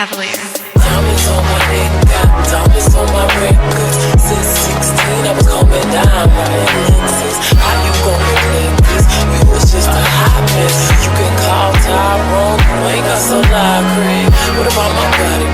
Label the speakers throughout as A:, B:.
A: Cavalier.
B: Diamonds on my neck, got diamonds on my records. Since 16, I was coming down my lenses. How you gonna clean this? You was just a hot mess. You can call Tyrone, you ain't got so loud, Craig. What about my body?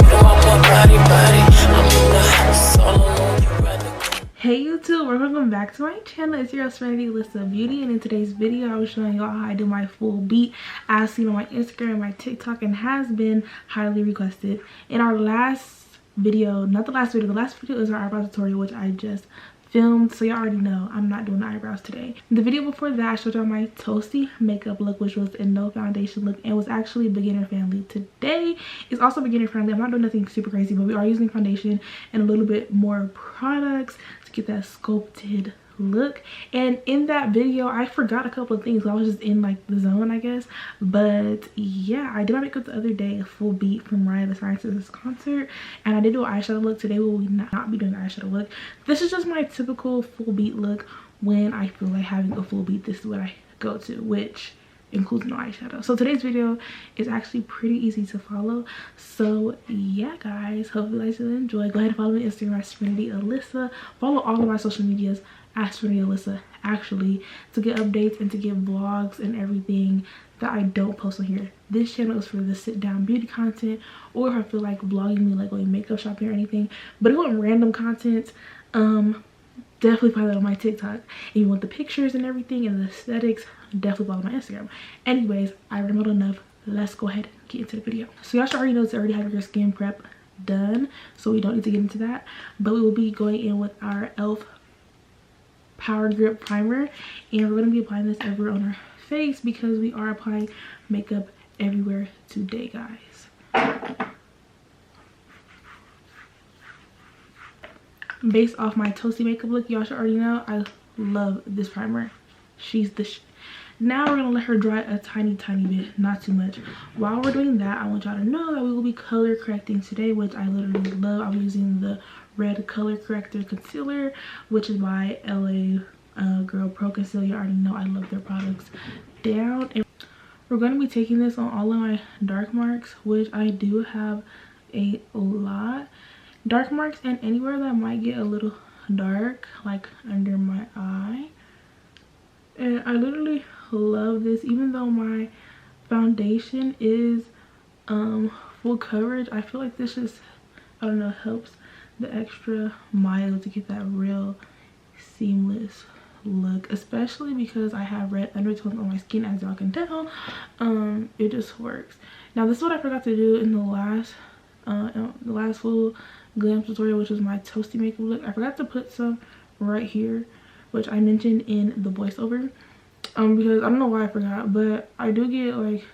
B: What about my body? I'm in the house all alone, you rather go.
C: Hey YouTube, welcome back to my channel. It's your Alyssa Beauty, and in today's video I was showing y'all how I do my full beat as seen on my Instagram and my TikTok, and has been highly requested. In our last video, the last video is our eyebrow tutorial, which I just filmed, so y'all already know I'm not doing the eyebrows today. The video before that I showed y'all my toasty makeup look, which was a no foundation look and was actually beginner friendly. Today is also beginner friendly. I'm not doing nothing super crazy, but we are using foundation and a little bit more products to get that sculpted look. And in that video I forgot a couple of things. I was just in like the zone, I guess. But yeah, I did my makeup the other day, a full beat from MYYYY the Sciences concert, and I did do an eyeshadow look. Today we will not be doing the eyeshadow look. This is just my typical full beat look. When I feel like having a full beat, this is what I go to, which includes no eyeshadow. So today's video is actually pretty easy to follow. So yeah guys, hope you guys will enjoy. Go ahead and follow me on Instagram at Alyssa. Follow all of my social medias at Alyssa actually, to get updates and to get vlogs and everything that I don't post on here. This channel is for the sit down beauty content, or if I feel like vlogging me, like going makeup shopping or anything. But if you want random content, definitely follow that on my TikTok. If you want the pictures and everything and the aesthetics, definitely follow my Instagram. Anyways, I rambled enough. Let's go ahead and get into the video. So y'all should already know to already have your skin prep done, so we don't need to get into that. But we will be going in with our e.l.f. Power Grip Primer, and we're going to be applying this everywhere on our face because we are applying makeup everywhere today, guys. Based off my toasty makeup look, y'all should already know I love this primer. She's the Now we're gonna let her dry a tiny bit, not too much. While we're doing that, I want y'all to know that we will be color correcting today, which I literally love. I'm using the red color corrector concealer, which is by LA Girl Pro Concealer. You already know I love their products down. And we're going to be taking this on all of my dark marks, which I do have a lot. Dark marks and anywhere that might get a little dark, like under my eye. And I literally love this. Even though my foundation is full coverage, I feel like this just, I don't know, helps the extra mile to get that real seamless look, especially because I have red undertones on my skin, as y'all can tell. It just works. Now this is what I forgot to do in the last full glam tutorial, which was my toasty makeup look. I forgot to put some right here, which I mentioned in the voiceover, because I don't know why I forgot, but I do get like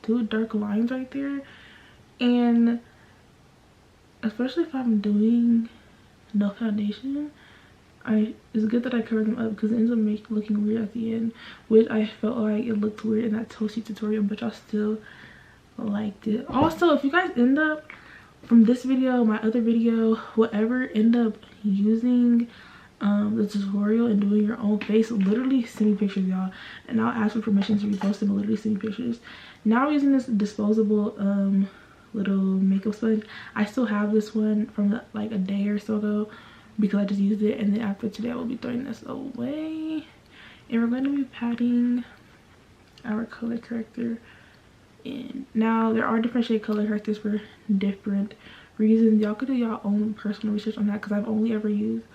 C: 2 dark lines right there, and especially if I'm doing no foundation, it's good that I cover them up because it ends up looking weird at the end, which I felt like it looked weird in that toasty tutorial, but y'all still liked it. Also, if you guys end up, from this video, my other video, whatever, end up using the tutorial and doing your own face, literally send me pictures, y'all, and I'll ask for permission to repost them. Literally send me pictures. Now I'm using this disposable little makeup sponge. I still have this one from like a day or so ago because I just used it, and then after today I will be throwing this away. And we're going to be patting our color corrector in. Now there are different shade color correctors for different reasons. Y'all could do your own personal research on that, because I've only ever used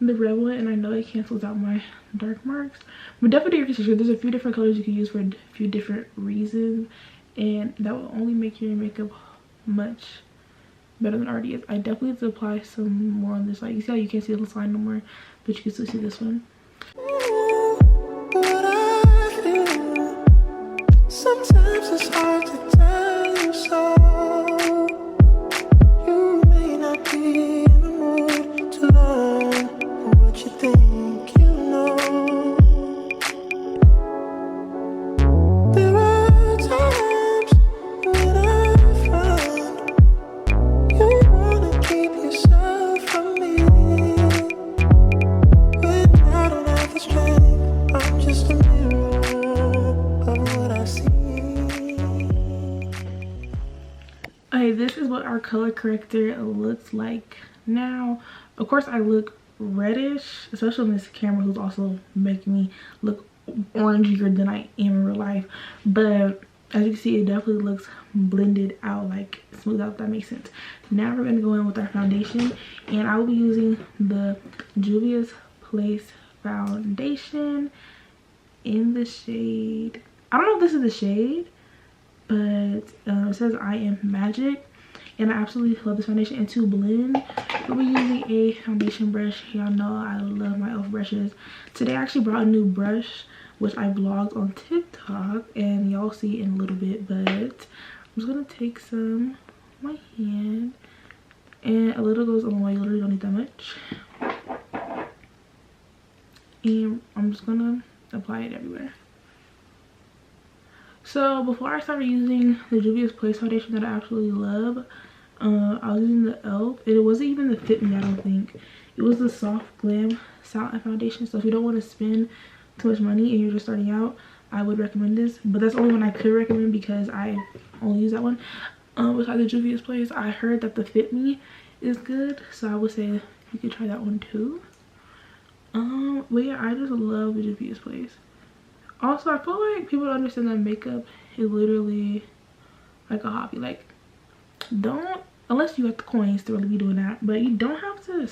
C: the red one and I know it cancels out my dark marks. But definitely do your research. There's a few different colors you can use for a few different reasons, and that will only make your makeup much better than it already is. I definitely have to apply some more on this. Like, you see how you can't see the line no more, but you can still see this one.
B: Sometimes it's hard to tell you so. You may not be in the mood to learn what you think you know. There are times when I find you wanna keep yourself from me. When I don't have the strength, I'm just a mirror of what I see.
C: Okay, this is what our color corrector looks like now. Of course, I look reddish, especially on this camera, who's also making me look orangier than I am in real life. But as you can see, it definitely looks blended out, like smooth out, if that makes sense. Now we're gonna go in with our foundation, and I will be using the Juvia's Place foundation in the shade, I don't know if this is the shade, but it says I Am Magic, and I absolutely love this foundation. And to blend, we'll be using a foundation brush. Y'all know I love my e.l.f. brushes. Today I actually brought a new brush, which I vlogged on TikTok, and y'all see in a little bit, but I'm just gonna take some on my hand, and a little goes a long way. You literally don't need that much. And I'm just gonna apply it everywhere. So before I started using the Juvia's Place foundation that I absolutely love, I was using the e.l.f. It wasn't even the Fit Me, I don't think. It was the Soft Glam Satin foundation. So if you don't want to spend too much money and you're just starting out, I would recommend this. But that's the only one I could recommend because I only use that one. Besides the Juvia's Place, I heard that the Fit Me is good, so I would say you could try that one too. But yeah, I just love the Juvia's Place. Also, I feel like people don't understand that makeup is literally like a hobby. Like, don't, unless you have the coins to really be doing that, but you don't have to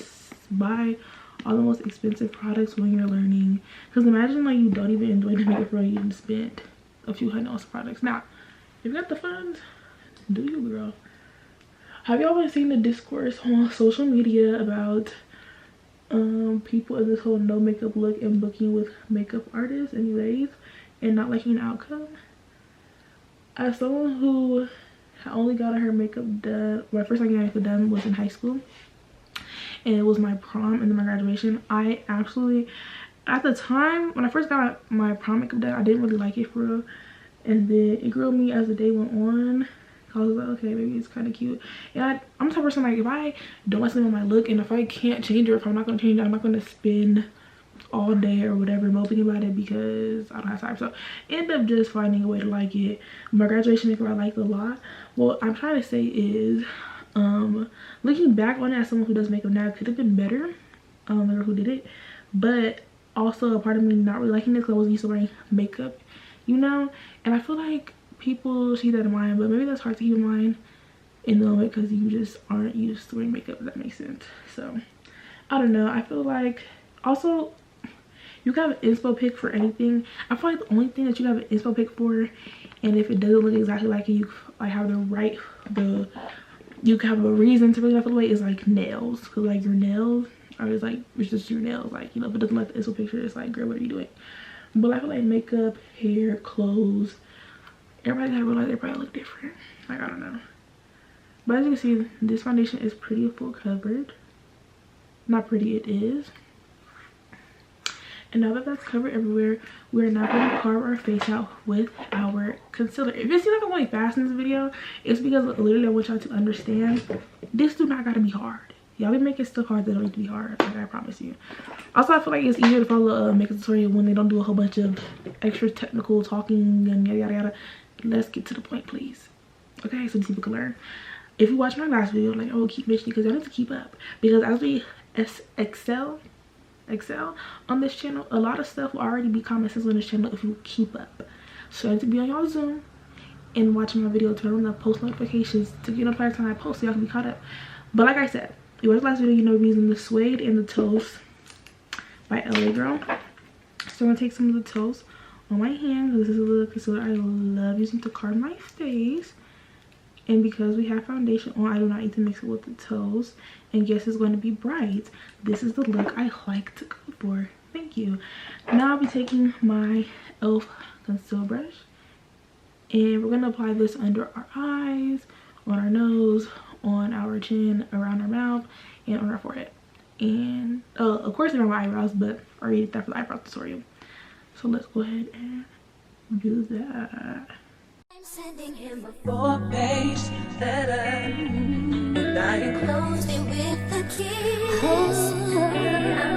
C: buy all the most expensive products when you're learning. Because imagine like you don't even enjoy the makeup for you even spend a few $100 on products. Now, if you got the funds, do you, girl? Have y'all been seeing the discourse on social media about people in this whole no makeup look and booking with makeup artists anyways and not liking the outcome? As someone who only got her makeup done, my first time getting makeup done was in high school, and it was my prom and then my graduation. I absolutely, at the time when I first got my prom makeup done, I didn't really like it for real, and then it grew on me as the day went on. I was like, okay, maybe it's kind of cute. And I'm the type of person, like, if I don't like something on my look and if I can't change it, or if I'm not going to change it, I'm not going to spend all day or whatever moping about it because I don't have time. So end up just finding a way to like it. My graduation makeup I liked a lot. What I'm trying to say is, looking back on it as someone who does makeup now, it could have been better, the girl who did it. But also a part of me not really liking this because I wasn't used to wearing makeup, you know? And I feel like people see that in mind, but maybe that's hard to keep in mind in the moment because you just aren't used to wearing makeup, if that makes sense. So I don't know, I feel like also you can have an inspo pic for anything. I feel like the only thing that you have an inspo pic for, and if it doesn't look exactly like it, you like have you can have a reason to really not feel the way, is like nails, because like your nails are just like, it's just your nails, like, you know, if it doesn't like the inspo picture, it's like, girl, what are you doing? But I feel like makeup, hair, clothes, everybody gotta realize they probably look different. Like, I don't know. But as you can see, this foundation is pretty full covered. Not pretty, it is. And now that that's covered everywhere, we're now going to carve our face out with our concealer. If it seems like I'm going fast in this video, it's because literally I want y'all to understand this do not gotta be hard. Y'all be making stuff hard that don't need to be hard, like I promise you. Also, I feel like it's easier to follow a makeup tutorial when they don't do a whole bunch of extra technical talking and yada yada yada. Let's get to the point, please. Okay, so these people can learn. If you watch my last video, like, oh, keep mentioning, because I need to keep up, because as we excel on this channel, a lot of stuff will already be common sense on this channel if you keep up. So I need to be on y'all Zoom and watching my video, turn on the post notifications to get notified when I post so y'all can be caught up. But like I said, if you watched the last video, you know we're using the Suede and the Toast by EYEBROW. So I'm gonna take some of the Toast on my hand. This is a little concealer I love using to carve my face, and because we have foundation on, I do not need to mix it with the Toast. And guess it's going to be bright. This is the look I like to go for. Thank you. Now I'll be taking my e.l.f. concealer brush, and we're going to apply this under our eyes, on our nose, on our chin, around our mouth, and on our forehead. And of course around my eyebrows, but I already did that for the eyebrow tutorial. So let's go ahead and do that.
B: I'm sending him a 4-page letter, and I enclosed it with a kiss.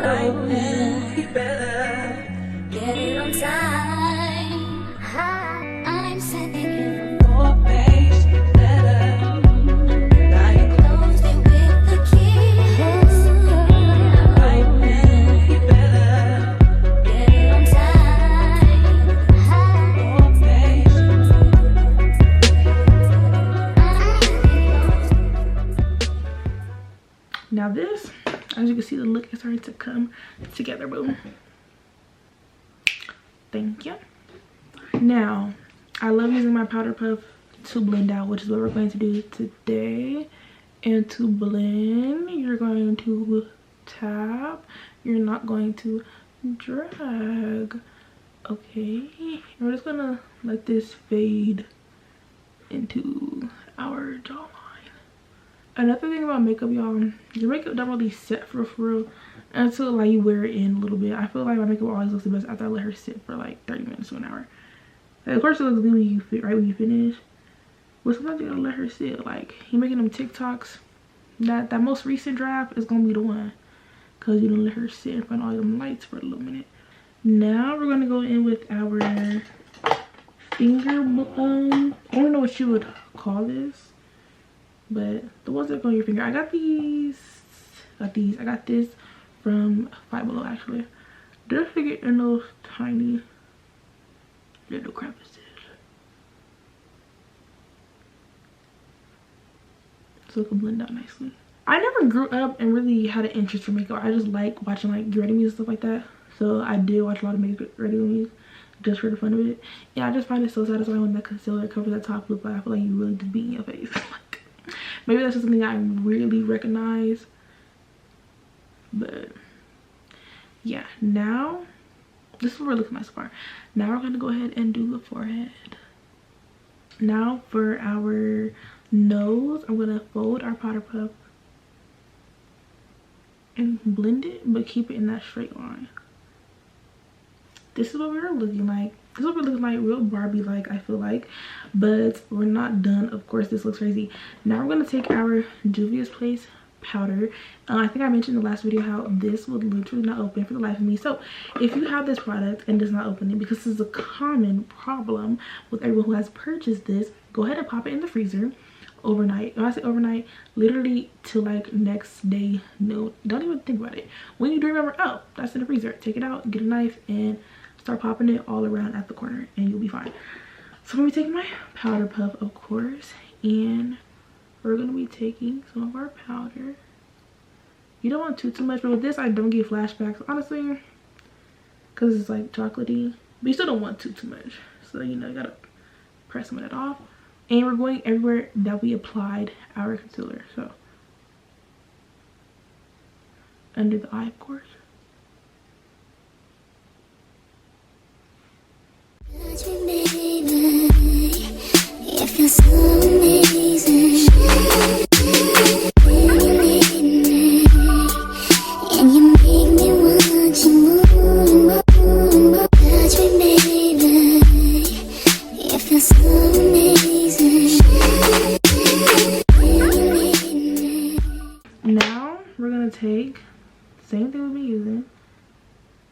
B: I know he better get it on time. I'm sending him a 4-page letter,
C: Now this, as you can see, the look is starting to come together. Boom. Thank you. Now, I love using my powder puff to blend out, which is what we're going to do today. And to blend, you're going to tap. You're not going to drag. Okay. We're just gonna let this fade into our jawline. Another thing about makeup, y'all, your makeup don't really set for real until like you wear it in a little bit. I feel like my makeup always looks the best after I let her sit for like 30 minutes to an hour. Like, of course it looks good when you fit, right when you finish, but sometimes you gotta let her sit. Like, you making them TikToks, that most recent draft is gonna be the one, because you don't let her sit in front of all them lights for a little minute. Now we're gonna go in with our finger, I don't know what you would call this, but the ones that go on your finger. I got these. I got this from Five Below, actually. Just to get in those tiny little crevices, so it can blend out nicely. I never grew up and really had an interest for makeup. I just like watching like Get Ready Me and stuff like that. So I did watch a lot of Make Ready With Me just for the fun of it. Yeah, I just find it so satisfying when that concealer covers that top lip. Like, I feel like you really just beat in your face. Like, maybe that's just something I really recognize. But yeah, now this is what we're looking at so far. Now we're gonna go ahead and do the forehead. Now for our nose, I'm gonna fold our powder puff and blend it, but keep it in that straight line. This is what we're looking like. This is what we're looking like, real Barbie like, I feel like. But we're not done. Of course, this looks crazy. Now we're gonna take our Juvia's Place powder. I think I mentioned in the last video how this would literally not open for the life of me. So if you have this product and does not open it, because this is a common problem with everyone who has purchased this, go ahead and pop it in the freezer overnight. When I say overnight, literally till like next day noon. Don't even think about it. When you do remember, oh, that's in the freezer, take it out, get a knife, and start popping it all around at the corner, and you'll be fine. So I'm gonna be taking my powder puff, of course, and we're gonna be taking some of our powder. You don't want too much, but with this I don't get flashbacks, honestly, because it's like chocolatey, but you still don't want too much. So, you know, you gotta press some of that off. And we're going everywhere that we applied our concealer. So under the eye, of course.
B: It feels so amazing. And you make me want you more. Touch me, baby. It feels so amazing.
C: Now we're gonna take the same thing we've been using,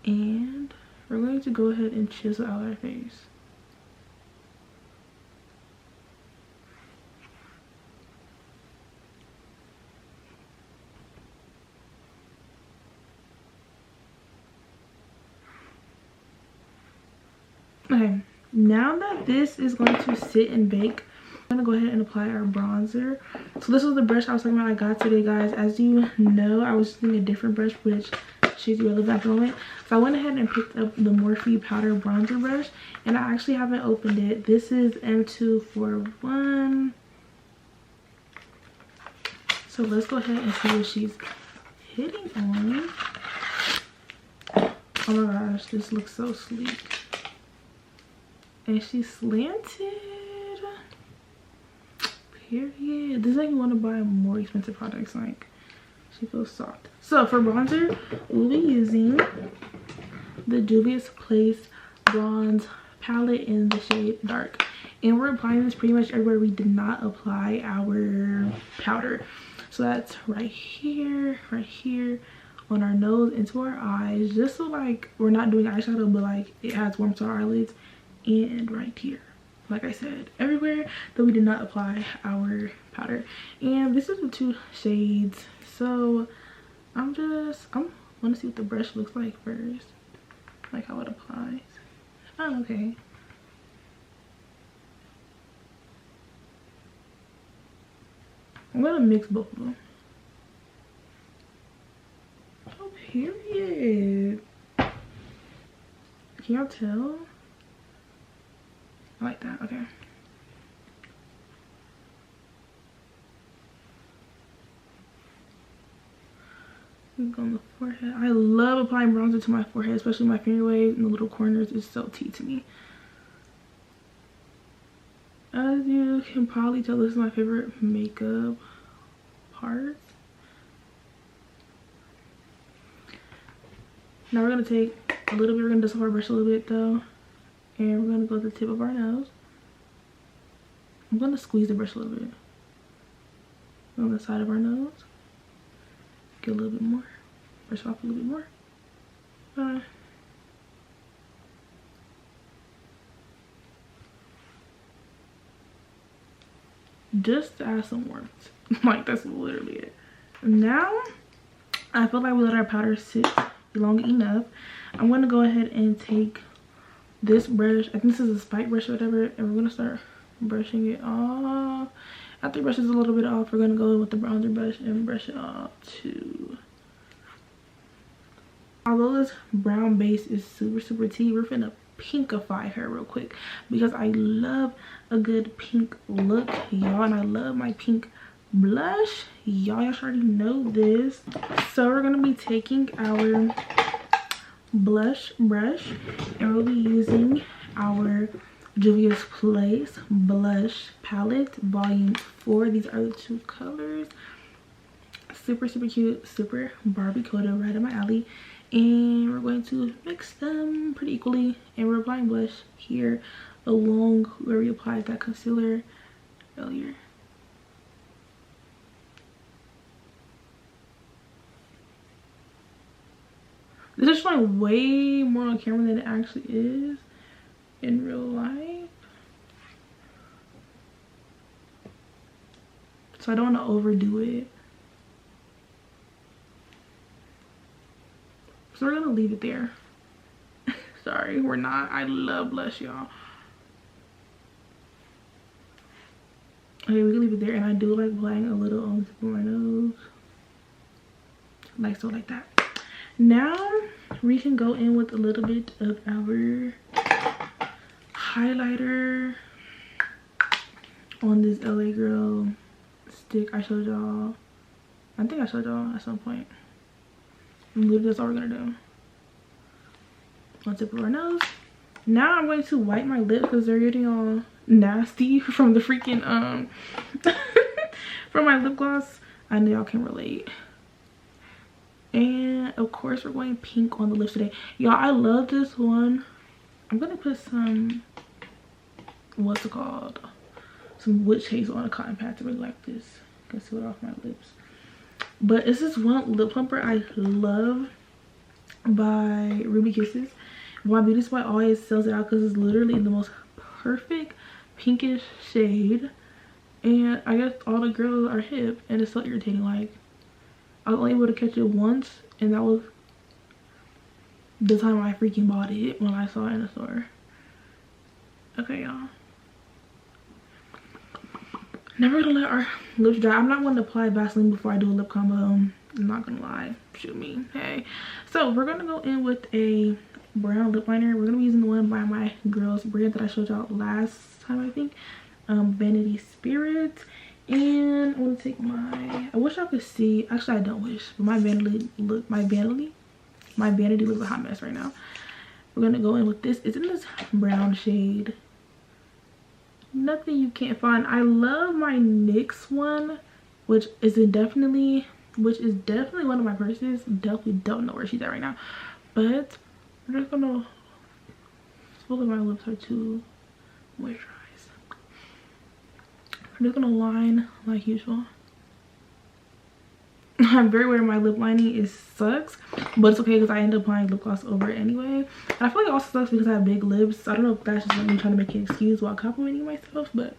C: and we're going to go ahead and chisel out our face. Okay, now that this is going to sit and bake, I'm gonna go ahead and apply our bronzer. So this was the brush I was talking about I got today, guys. As you know, I was using a different brush, which she's relevant at the moment. So I went ahead and picked up the Morphe powder bronzer brush, and I actually haven't opened it. This is M241. So let's go ahead and see what she's hitting on. Oh my gosh, this looks so sleek. And she's slanted. Period. This is like you want to buy more expensive products. Like, she feels soft. So for bronzer, we'll be using the Juvia's Place bronze palette in the shade Dark, and we're applying this pretty much everywhere we did not apply our powder. So that's right here, on our nose, into our eyes, just so like we're not doing eyeshadow, but like it adds warmth to our eyelids, and right here, like I said, everywhere that we did not apply our powder. And this is the two shades, so I want to see what the brush looks like first, like how it applies. Oh, okay. I'm gonna mix both of them. Period. Can y'all tell? I like that. Okay. On the forehead. I love applying bronzer to my forehead, especially my finger waves and the little corners. It's so tea to me. As you can probably tell, this is my favorite makeup part. Now we're gonna take a little bit, we're gonna dust off our brush a little bit though, and we're gonna go to the tip of our nose. I'm gonna squeeze the brush a little bit on the side of our nose. Get a little bit more, brush off a little bit more. Just to add some warmth. Like, that's literally it. Now I feel like we let our powder sit long enough. I'm gonna go ahead and take this brush, I think this is a spike brush or whatever, and we're gonna start brushing it off. After it brushes a little bit off, we're gonna go in with the bronzer brush and brush it off too. Although this brown base is super tea, we're finna pinkify her real quick because I love a good pink look, y'all, and I love my pink blush. Y'all should already know this. So we're gonna be taking our blush brush and we'll be using our Juvia's Place blush palette volume 4. These are the two colors. Super cute, super Barbie coded, right in my alley. And we're going to mix them pretty equally, and we're applying blush here along where we applied that concealer earlier. This is showing way more on camera than it actually is in real life. So I don't want to overdo it. So we're gonna leave it there. Sorry, we're not. I love blush, y'all. Okay, we can leave it there, and I do like applying a little on the tip of my nose. Like so, like that. Now we can go in with a little bit of our highlighter on this LA Girl stick I showed y'all. I think I showed y'all at some point. Literally, that's all we're gonna do. On the tip of our nose. Now I'm going to wipe my lips because they're getting all nasty from the freaking from my lip gloss. I know y'all can relate. And of course we're going pink on the lips today, y'all. I love this one. I'm gonna put some, what's it called, some witch hazel on a cotton pad to really like this, conceal it off my lips. But it's this one lip plumper I love by Ruby Kisses. My Beauty Spot always sells it out because it's literally the most perfect pinkish shade, and I guess all the girls are hip, and it's so irritating. Like, I was only able to catch it once, and that was the time I freaking bought it when I saw it in the store. Okay, y'all. Never gonna let our lips dry. I'm not going to apply Vaseline before I do a lip combo. I'm not gonna lie. Shoot me. Hey. So we're gonna go in with a brown lip liner. We're gonna be using the one by my girls brand that I showed y'all last time, I think. Vanity Spirit. And I'm gonna take my, I wish I could see, actually I don't wish, but my vanity looks a hot mess right now. We're gonna go in with this. It's in this brown shade. Nothing you can't find. I love my NYX one, which is definitely one of my purses. Definitely don't know where she's at right now, but I'm just gonna, suppose my lips are too moisturized. I'm just gonna line like usual. I'm very aware my lip lining sucks, but it's okay because I end up applying lip gloss over it anyway. And I feel like it also sucks because I have big lips. I don't know if that's just me trying to make an excuse while complimenting myself, but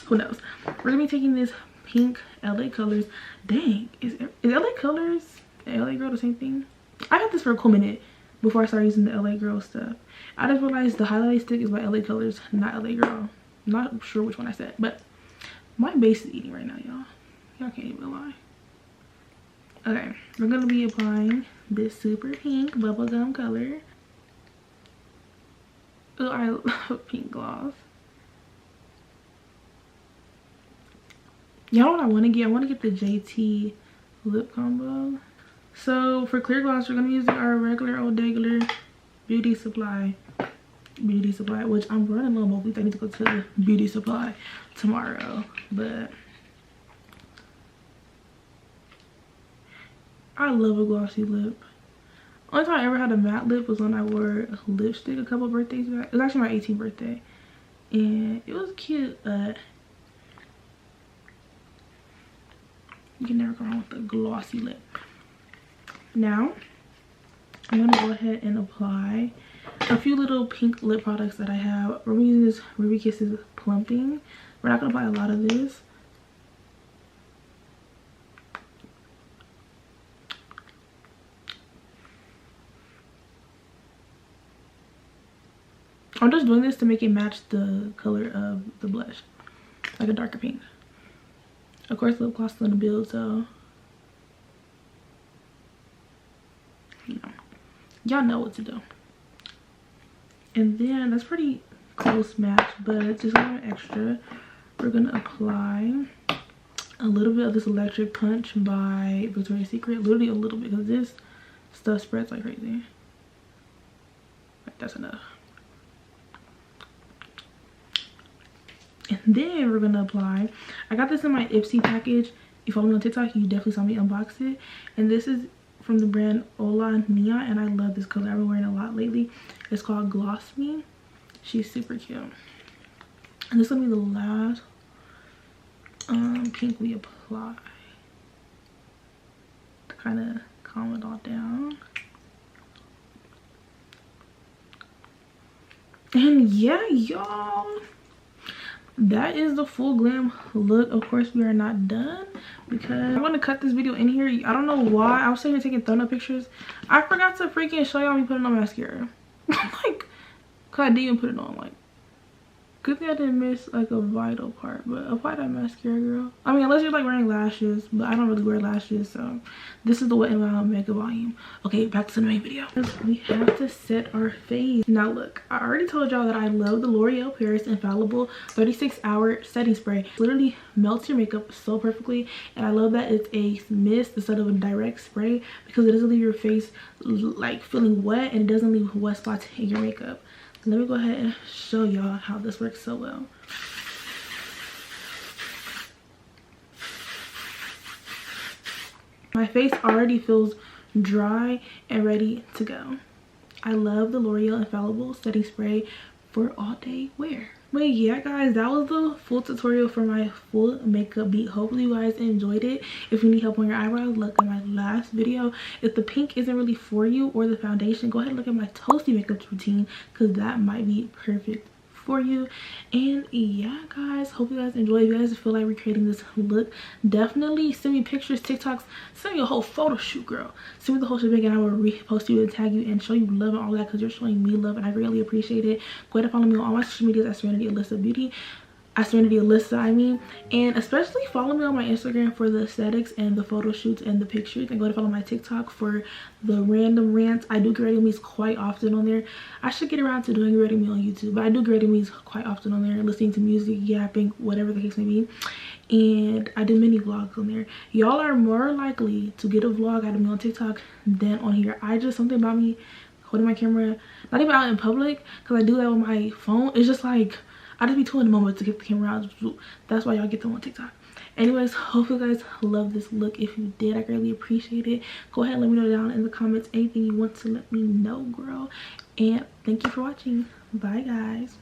C: who knows. We're gonna be taking this pink LA Colors. Dang, is LA Colors and LA Girl the same thing? I had this for a cool minute before I started using the LA Girl stuff. I just realized the highlight stick is by LA Colors, not LA Girl. I'm not sure which one I said, but my base is eating right now, y'all. Y'all can't even lie. Okay, we're gonna be applying this super pink bubblegum color. Oh, I love pink gloss. Y'all know what I want to get? I want to get the JT lip combo. So for clear gloss, we're going to be using our regular old regular beauty supply, which I'm running low on. I need to go to the beauty supply tomorrow, but I love a glossy lip. Only time I ever had a matte lip was when I wore lipstick a couple birthdays back. It was actually my 18th birthday, and it was cute. You can never go wrong with a glossy lip. Now I'm gonna go ahead and apply a few little pink lip products that I have. We're using this Ruby Kisses Plumping. We're not gonna apply a lot of this. I'm just doing this to make it match the color of the blush, like a darker pink. Of course, lip gloss is gonna build, so you know, y'all know what to do. And then that's pretty close match, but just a little extra, we're gonna apply a little bit of this Electric Punch by Victoria's Secret. Literally a little bit, because this stuff spreads like crazy. Like, that's enough. And then we're gonna apply, I got this in my Ipsy package. If you follow me on TikTok, you definitely saw me unbox it. And this is from the brand Ola Nia, and I love this color. I've been wearing it a lot lately. It's called Gloss Me. She's super cute. And this is gonna be the last pink we apply to kind of calm it all down. And yeah, y'all, that is the full glam look. Of course, we are not done because I want to cut this video in here. I don't know why I was sitting here taking thumbnail pictures. I forgot to freaking show y'all me putting on mascara. Like, cause I didn't even put it on. Like, good thing I didn't miss like a vital part. But apply that mascara, girl. I mean, unless you're like wearing lashes, but I don't really wear lashes, so this is the Wet n Wild makeup volume. Okay, back to the main video. We have to set our face. Now look, I already told y'all that I love the L'Oreal Paris Infallible 36-hour setting spray. Literally melts your makeup so perfectly, and I love that it's a mist instead of a direct spray, because it doesn't leave your face like feeling wet, and it doesn't leave wet spots in your makeup. Let me go ahead and show y'all how this works so well. My face already feels dry and ready to go. I love the L'Oreal Infallible Setting Spray for all day wear. But yeah, guys, that was the full tutorial for my full makeup beat. Hopefully you guys enjoyed it. If you need help on your eyebrows, look at my last video. If the pink isn't really for you, or the foundation, go ahead and look at my toasty makeup routine, because that might be perfect for you. And yeah, guys, hope you guys enjoy. If you guys feel like recreating this look, definitely send me pictures, TikToks, send me a whole photo shoot, girl. Send me the whole shebang, and I will repost you and tag you and show you love and all that, because you're showing me love and I really appreciate it. Go ahead and follow me on all my social medias at Serenity Alyssa Beauty. Serenity Alyssa, I mean. And especially follow me on my Instagram for the aesthetics and the photo shoots and the pictures, and go to follow my TikTok for the random rants. I do get ready me's quite often on there. I should get around to doing ready me on YouTube, but I do get ready me's quite often on there, listening to music, yapping, whatever the case may be. And I do mini vlogs on there. Y'all are more likely to get a vlog out of me on TikTok than on here. I just, something about me holding my camera, not even out in public, because I do that with my phone. It's just like, I just be too in the moment to get the camera out. That's why y'all get them on TikTok. Anyways, hope you guys love this look. If you did, I greatly appreciate it. Go ahead and let me know down in the comments anything you want to let me know, girl. And thank you for watching. Bye, guys.